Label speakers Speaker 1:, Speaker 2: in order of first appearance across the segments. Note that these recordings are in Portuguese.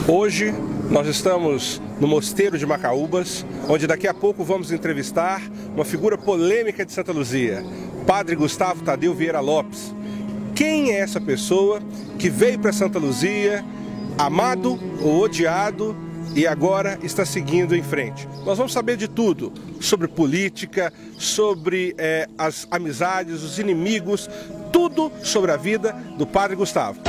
Speaker 1: Hoje nós estamos no Mosteiro de Macaúbas, onde daqui a pouco vamos entrevistar uma figura polêmica de Santa Luzia, Padre Gustavo Tadeu Vieira Lopes. Quem é essa pessoa que veio para Santa Luzia, amado ou odiado, e agora está seguindo em frente? Nós vamos saber de tudo, sobre política, sobre as amizades, os inimigos, tudo sobre a vida do Padre Gustavo.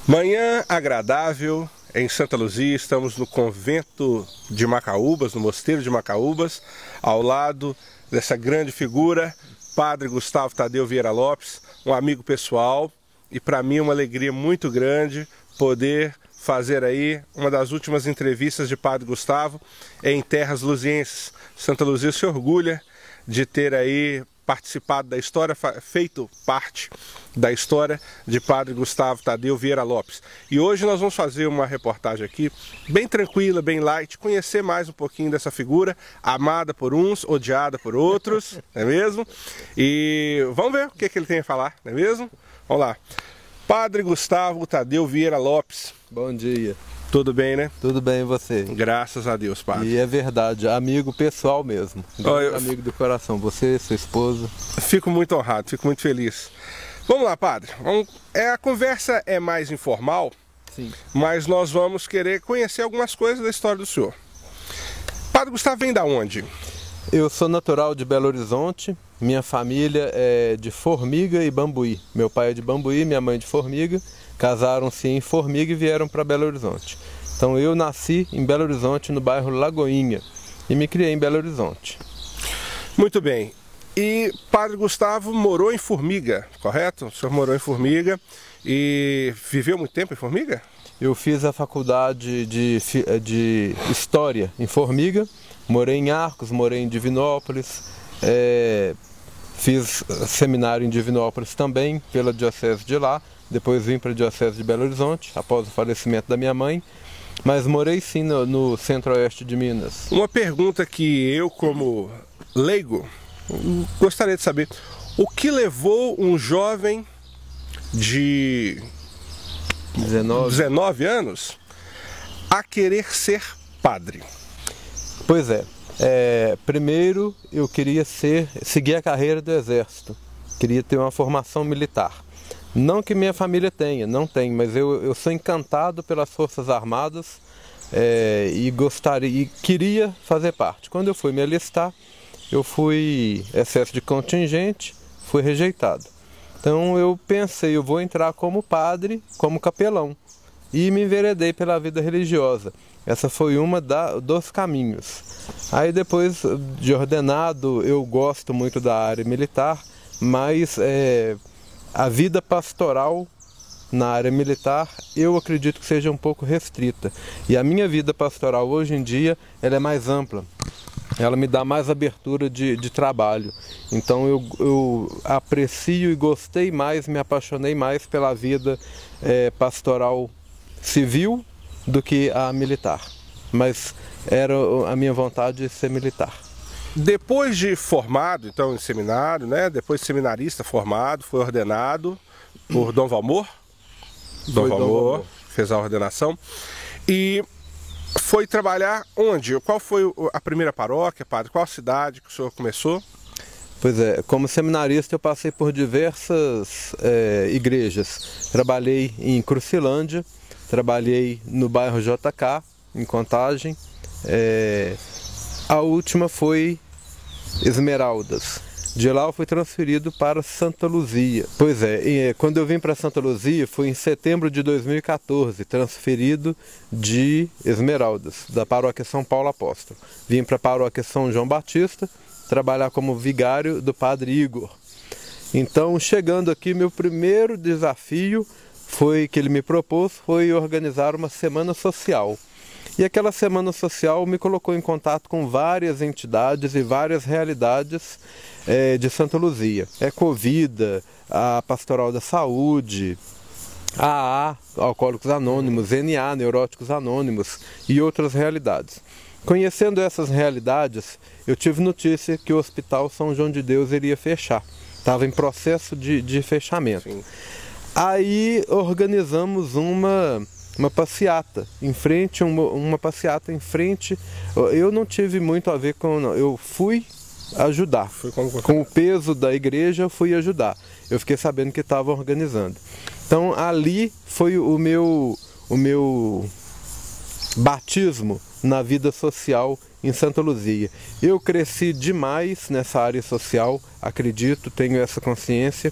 Speaker 1: Manhã agradável em Santa Luzia, estamos no convento de Macaúbas, no Mosteiro de Macaúbas, ao lado dessa grande figura, Padre Gustavo Tadeu Vieira Lopes, um amigo pessoal, e para mim uma alegria muito grande poder fazer aí uma das últimas entrevistas de Padre Gustavo em terras luzienses. Santa Luzia se orgulha de ter aí participado da história, feito parte da história de Padre Gustavo Tadeu Vieira Lopes. E hoje nós vamos fazer uma reportagem aqui, bem tranquila, bem light, conhecer mais um pouquinho dessa figura, amada por uns, odiada por outros, não é mesmo? E vamos ver o que ele tem a falar, não é mesmo? Vamos lá. Padre Gustavo Tadeu Vieira Lopes.
Speaker 2: Bom dia.
Speaker 1: Tudo bem, né?
Speaker 2: Tudo bem, e você?
Speaker 1: Graças a Deus, Padre.
Speaker 2: E é verdade, amigo pessoal mesmo. Amigo do coração. Você, sua esposa.
Speaker 1: Fico muito honrado, fico muito feliz. Vamos lá, Padre. A conversa é mais informal,
Speaker 2: sim,
Speaker 1: mas nós vamos querer conhecer algumas coisas da história do senhor. Padre Gustavo vem da onde?
Speaker 2: Eu sou natural de Belo Horizonte. Minha família é de Formiga e Bambuí. Meu pai é de Bambuí, minha mãe de Formiga. Casaram-se em Formiga e vieram para Belo Horizonte. Então eu nasci em Belo Horizonte, no bairro Lagoinha, e me criei em Belo Horizonte.
Speaker 1: Muito bem. E Padre Gustavo morou em Formiga, correto? O senhor morou em Formiga e viveu muito tempo em Formiga?
Speaker 2: Eu fiz a faculdade de História em Formiga, morei em Arcos, morei em Divinópolis, fiz seminário em Divinópolis também, pela diocese de lá. Depois vim para a Diocese de Belo Horizonte, após o falecimento da minha mãe, mas morei sim no centro-oeste de Minas.
Speaker 1: Uma pergunta que eu, como leigo, gostaria de saber: o que levou um jovem de 19 anos a querer ser padre?
Speaker 2: Pois primeiro eu queria seguir a carreira do Exército, queria ter uma formação militar. Não que minha família tenha, não tem, mas eu sou encantado pelas Forças Armadas e queria fazer parte. Quando eu fui me alistar, eu fui excesso de contingente, fui rejeitado. Então eu pensei, eu vou entrar como padre, como capelão, e me enveredei pela vida religiosa. Essa foi uma dos caminhos. Aí depois de ordenado, eu gosto muito da área militar, mas a vida pastoral na área militar, eu acredito que seja um pouco restrita. E a minha vida pastoral hoje em dia, ela é mais ampla. Ela me dá mais abertura de trabalho. Então eu aprecio e gostei mais, me apaixonei mais pela vida pastoral civil do que a militar. Mas era a minha vontade de ser militar.
Speaker 1: Depois de formado, então, em seminário, né? Depois de seminarista formado, foi ordenado por Dom Valmor. Dom Valmor fez a ordenação. E foi trabalhar onde? Qual foi a primeira paróquia, padre? Qual cidade que o senhor começou?
Speaker 2: Pois como seminarista eu passei por diversas igrejas. Trabalhei em Crucilândia, trabalhei no bairro JK, em Contagem. A última foi Esmeraldas. De lá eu fui transferido para Santa Luzia. Pois quando eu vim para Santa Luzia foi em setembro de 2014, transferido de Esmeraldas, da paróquia São Paulo Apóstolo. Vim para a paróquia São João Batista, trabalhar como vigário do Padre Igor. Então, chegando aqui, meu primeiro desafio que ele me propôs foi organizar uma semana social. E aquela semana social me colocou em contato com várias entidades e várias realidades de Santa Luzia. Ecovida, a Pastoral da Saúde, AA, Alcoólicos Anônimos, NA, Neuróticos Anônimos e outras realidades. Conhecendo essas realidades, eu tive notícia que o Hospital São João de Deus iria fechar. Estava em processo de fechamento. Sim. Aí organizamos uma passeata em frente, uma passeata em frente. Eu não tive muito a ver com, não. Eu fui ajudar. Com o peso da igreja eu fui ajudar. Eu fiquei sabendo que estava organizando. Então ali foi o meu batismo na vida social em Santa Luzia. Eu cresci demais nessa área social, acredito, tenho essa consciência.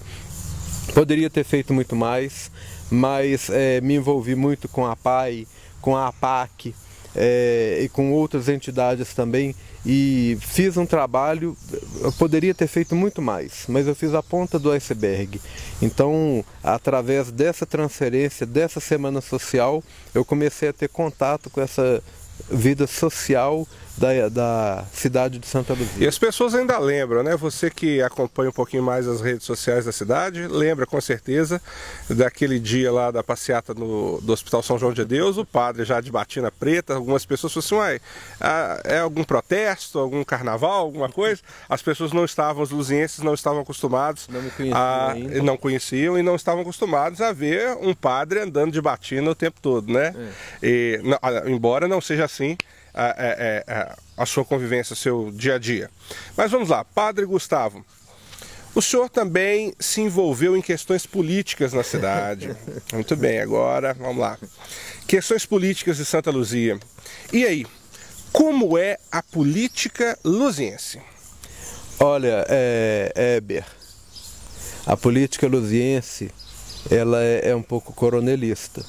Speaker 2: Poderia ter feito muito mais, mas me envolvi muito com a PAI, com a APAC e com outras entidades também, e fiz um trabalho. Eu poderia ter feito muito mais, mas eu fiz a ponta do iceberg. Então, através dessa transferência, dessa semana social, eu comecei a ter contato com essa vida social da cidade de Santa Luzia.
Speaker 1: E as pessoas ainda lembram, né? Você que acompanha um pouquinho mais as redes sociais da cidade, lembra com certeza daquele dia lá da passeata do Hospital São João de Deus, o padre já de batina preta. Algumas pessoas falaram assim: uai, é algum protesto, algum carnaval, alguma coisa? As pessoas não estavam, os luzienses não estavam acostumados, não conheciam e não estavam acostumados a ver um padre andando de batina o tempo todo, né? E, embora não seja assim a sua convivência, o seu dia a dia. Mas vamos lá, Padre Gustavo, o senhor também se envolveu em questões políticas na cidade. Muito bem, agora vamos lá. Questões políticas de Santa Luzia. E aí, como é a política luziense?
Speaker 2: Olha, Heber, a política luziense, ela é um pouco coronelista.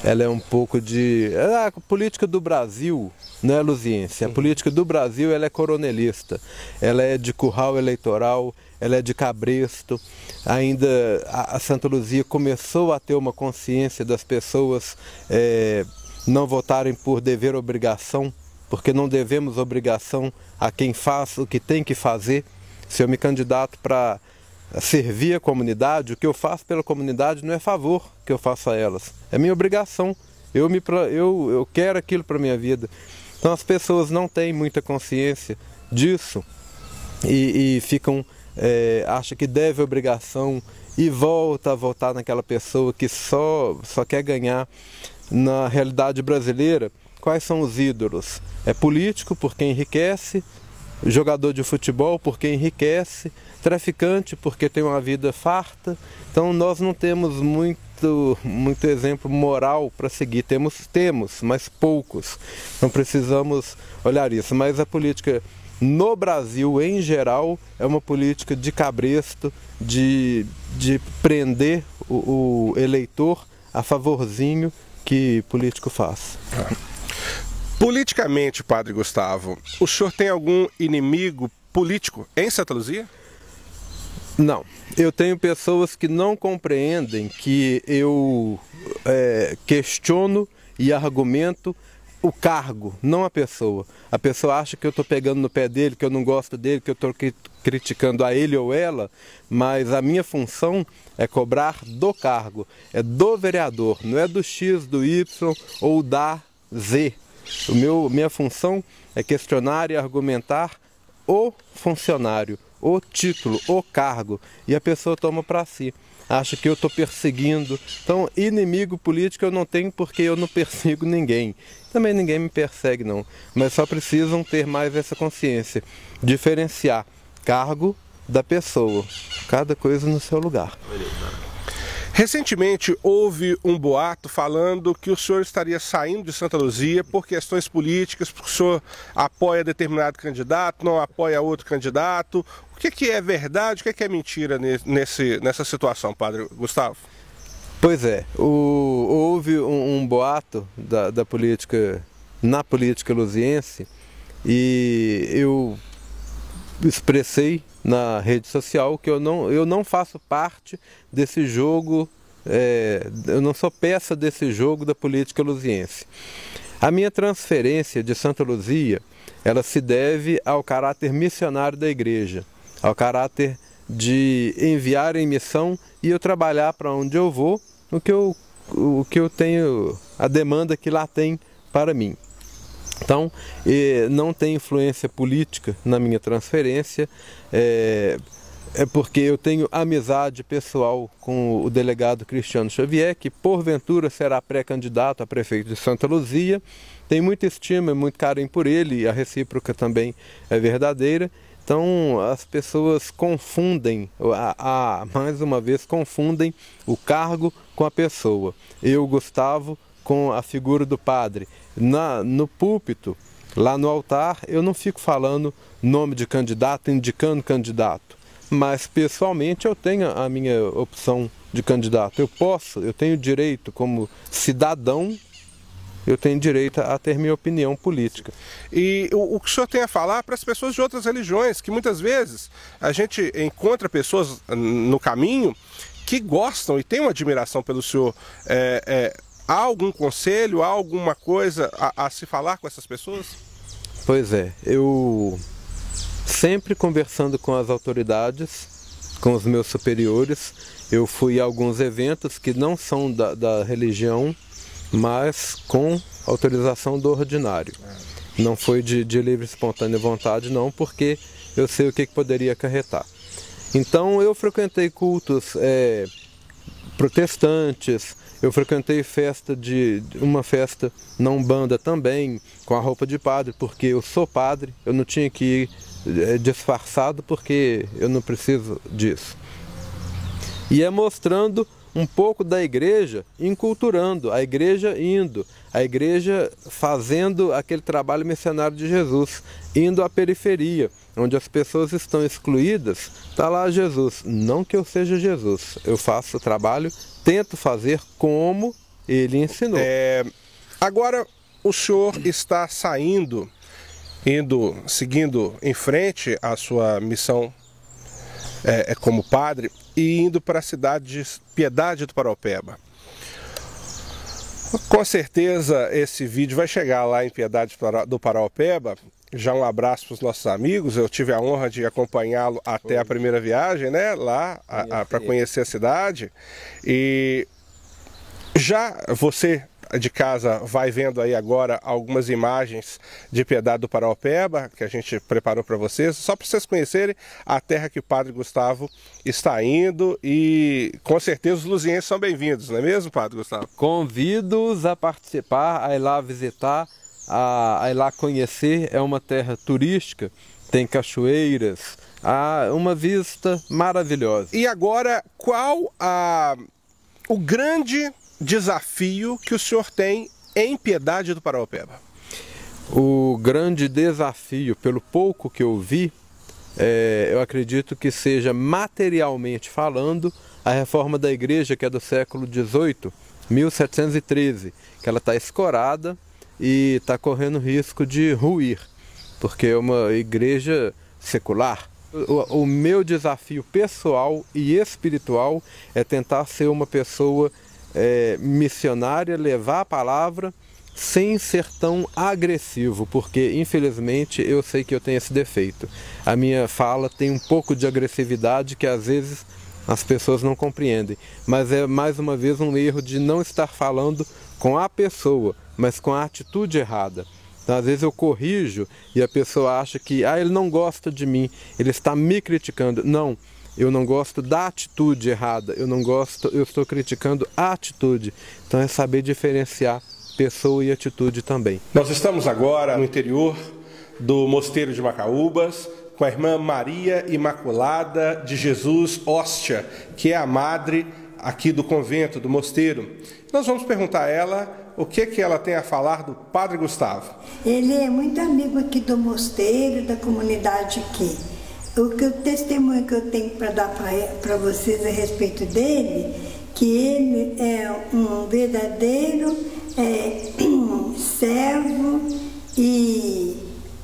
Speaker 2: Ela é um pouco de... A política do Brasil não é luziense. A política do Brasil, ela é coronelista. Ela é de curral eleitoral, ela é de cabresto. Ainda a Santa Luzia começou a ter uma consciência das pessoas não votarem por dever ou obrigação, porque não devemos obrigação a quem faz o que tem que fazer. Se eu me candidato para servir a comunidade, o que eu faço pela comunidade não é favor que eu faço a elas, é minha obrigação. Eu quero aquilo para a minha vida. Então as pessoas não têm muita consciência disso e ficam, acham que deve obrigação e volta a votar naquela pessoa que só quer ganhar. Na realidade brasileira, quais são os ídolos? É político, porque enriquece; jogador de futebol, porque enriquece; traficante, porque tem uma vida farta. Então nós não temos muito exemplo moral para seguir. Temos, mas poucos. Não precisamos olhar isso. Mas a política no Brasil, em geral, é uma política de cabresto, de prender o eleitor a favorzinho que político faz.
Speaker 1: Politicamente, Padre Gustavo, o senhor tem algum inimigo político em Santa Luzia?
Speaker 2: Não. Eu tenho pessoas que não compreendem que eu questiono e argumento o cargo, não a pessoa. A pessoa acha que eu estou pegando no pé dele, que eu não gosto dele, que eu estou criticando a ele ou ela, mas a minha função é cobrar do cargo, é do vereador, não é do X, do Y ou da Z. Minha função é questionar e argumentar o funcionário, o título, o cargo, e a pessoa toma para si. Acha que eu estou perseguindo. Então, inimigo político eu não tenho, porque eu não persigo ninguém. Também ninguém me persegue, não. Mas só precisam ter mais essa consciência. Diferenciar cargo da pessoa. Cada coisa no seu lugar.
Speaker 1: Recentemente houve um boato falando que o senhor estaria saindo de Santa Luzia por questões políticas, porque o senhor apoia determinado candidato, não apoia outro candidato. O que é verdade, o que é mentira nessa situação, Padre Gustavo?
Speaker 2: Pois é, houve um boato da política, na política luziense, e eu expressei na rede social que eu não faço parte desse jogo, eu não sou peça desse jogo da política luziense. A minha transferência de Santa Luzia, ela se deve ao caráter missionário da igreja, ao caráter de enviar em missão e eu trabalhar para onde eu vou, o que eu tenho, a demanda que lá tem para mim. Então, não tem influência política na minha transferência. É porque eu tenho amizade pessoal com o delegado Cristiano Xavier, que porventura será pré-candidato a prefeito de Santa Luzia. Tenho muita estima e muito carinho por ele, e a recíproca também é verdadeira. Então as pessoas confundem, mais uma vez confundem o cargo com a pessoa. Eu, Gustavo, com a figura do padre. No púlpito, lá no altar, eu não fico falando nome de candidato, indicando candidato. Mas pessoalmente eu tenho a minha opção de candidato. Eu tenho direito como cidadão, eu tenho direito a ter minha opinião política.
Speaker 1: E o que o senhor tem a falar para as pessoas de outras religiões, que muitas vezes a gente encontra pessoas no caminho que gostam e têm uma admiração pelo senhor. Há algum conselho, há alguma coisa a se falar com essas pessoas?
Speaker 2: Pois é, eu sempre conversando com as autoridades, com os meus superiores, eu fui a alguns eventos que não são da religião, mas com autorização do ordinário. Não foi de livre e espontânea vontade, não, porque eu sei o que poderia acarretar. Então eu frequentei cultos protestantes, eu frequentei uma festa na Umbanda também, com a roupa de padre, porque eu sou padre, eu não tinha que ir disfarçado, porque eu não preciso disso. E é mostrando um pouco da igreja, enculturando, a igreja indo, a igreja fazendo aquele trabalho missionário de Jesus, indo à periferia, onde as pessoas estão excluídas, está lá Jesus. Não que eu seja Jesus, eu faço o trabalho, tento fazer como ele ensinou.
Speaker 1: Agora o senhor está saindo, seguindo em frente a sua missão como padre, e indo para a cidade de Piedade do Paraupeba. Com certeza esse vídeo vai chegar lá em Piedade do Paraupeba. Já um abraço para os nossos amigos. Eu tive a honra de acompanhá-lo até a primeira viagem, né, lá para conhecer a cidade. E já você de casa vai vendo aí agora algumas imagens de Piedade do Paraupeba que a gente preparou para vocês, só para vocês conhecerem a terra que o Padre Gustavo está indo, e com certeza os luzienses são bem-vindos, não é mesmo, Padre Gustavo?
Speaker 2: Convido-os a participar, a ir lá visitar, a ir lá conhecer. É uma terra turística, tem cachoeiras, há uma vista maravilhosa.
Speaker 1: E agora, qual o grande desafio que o senhor tem em Piedade do Paraupeba?
Speaker 2: O grande desafio, pelo pouco que eu vi, eu acredito que seja, materialmente falando, a reforma da igreja, que é do século XVIII, 1713, que ela está escorada e está correndo risco de ruir, porque é uma igreja secular. O meu desafio pessoal e espiritual é tentar ser uma pessoa missionária, levar a palavra sem ser tão agressivo, porque infelizmente eu sei que eu tenho esse defeito. A minha fala tem um pouco de agressividade que às vezes as pessoas não compreendem, mas é mais uma vez um erro de não estar falando com a pessoa, mas com a atitude errada. Então, às vezes eu corrijo e a pessoa acha que ele não gosta de mim, ele está me criticando. Não, eu não gosto da atitude errada, eu estou criticando a atitude. Então é saber diferenciar pessoa e atitude também.
Speaker 1: Nós estamos agora no interior do Mosteiro de Macaúbas, com a irmã Maria Imaculada de Jesus Hóstia, que é a madre aqui do convento, do mosteiro. Nós vamos perguntar a ela o que ela tem a falar do Padre Gustavo.
Speaker 3: Ele é muito amigo aqui do mosteiro, da comunidade aqui. O testemunho que eu tenho para dar para vocês a respeito dele, que ele é um verdadeiro servo e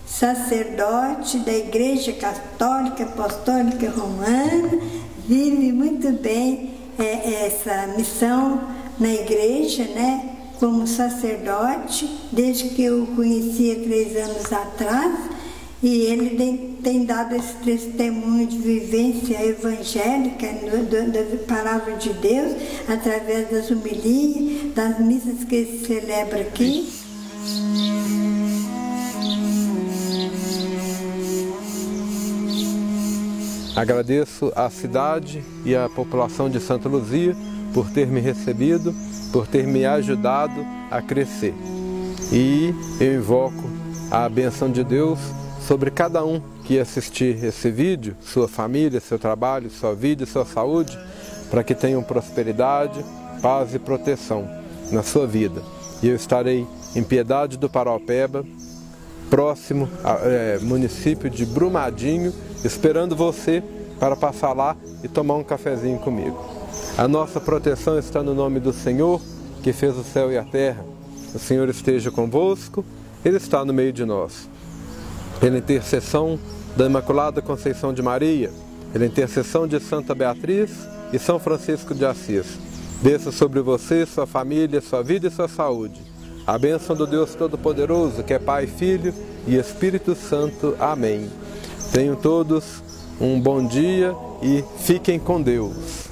Speaker 3: sacerdote da Igreja Católica Apostólica Romana, vive muito bem essa missão na igreja, né, como sacerdote, desde que eu o conheci há 3 anos atrás, e ele tem dado esse testemunho de vivência evangélica da palavra de Deus, através das homilias, das missas que ele celebra aqui.
Speaker 2: Agradeço à cidade e à população de Santa Luzia por ter me recebido, por ter me ajudado a crescer. E eu invoco a bênção de Deus sobre cada um que assistir esse vídeo, sua família, seu trabalho, sua vida e sua saúde, para que tenham prosperidade, paz e proteção na sua vida. E eu estarei em Piedade do Paraupeba, próximo ao município de Brumadinho, esperando você para passar lá e tomar um cafezinho comigo. A nossa proteção está no nome do Senhor, que fez o céu e a terra. O Senhor esteja convosco, Ele está no meio de nós. Pela intercessão da Imaculada Conceição de Maria, pela intercessão de Santa Beatriz e São Francisco de Assis, desça sobre você, sua família, sua vida e sua saúde a bênção do Deus Todo-Poderoso, que é Pai, Filho e Espírito Santo. Amém. Tenham todos um bom dia e fiquem com Deus.